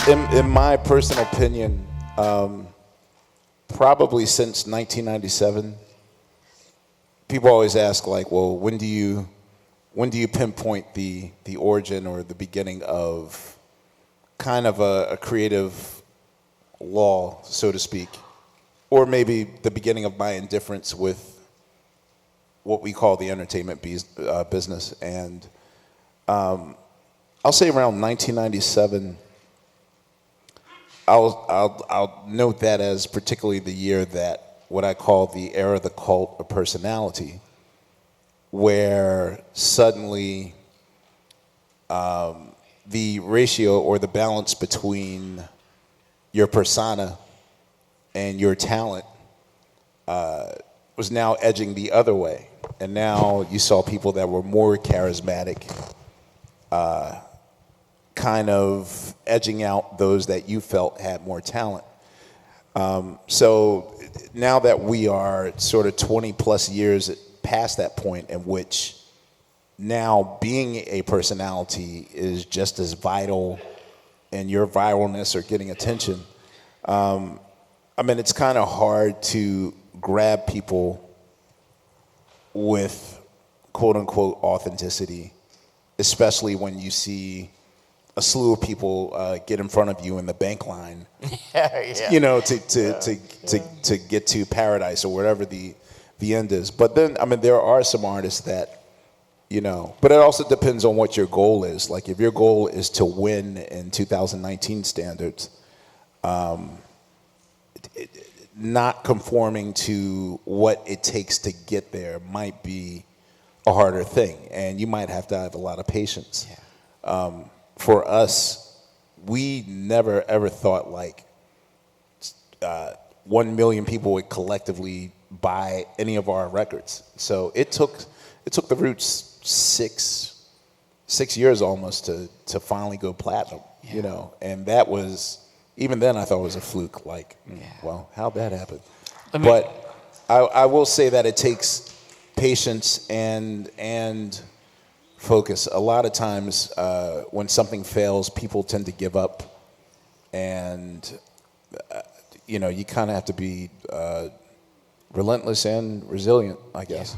in my personal opinion, probably since 1997, people always ask, like, well, when do you pinpoint the origin or the beginning of kind of a creative law, so to speak, or maybe the beginning of my indifference with what we call the entertainment business. And I'll say around 1997. I'll note that as particularly the year that what I call the era of the cult of personality, where suddenly the ratio or the balance between your persona and your talent was now edging the other way. And now you saw people that were more charismatic, kind of edging out those that you felt had more talent. So now that we are sort of 20 plus years past that point in which now being a personality is just as vital in your viralness or getting attention, I mean, it's kind of hard to grab people with quote unquote authenticity, especially when you see a slew of people get in front of you in the bank line, you know, to get to paradise or whatever the end is. But then, I mean, there are some artists that, you know, but it also depends on what your goal is. Like if your goal is to win in 2019 standards, not conforming to what it takes to get there might be a harder thing, and you might have to have a lot of patience. For us, we never ever thought like 1 million people would collectively buy any of our records. So it took the Roots six years almost to finally go platinum. You know, and that was, even then I thought it was a fluke. Like, well, how'd that happen? But I will say that it takes patience and focus. A lot of times when something fails, people tend to give up, and you know, you kind of have to be relentless and resilient, I guess.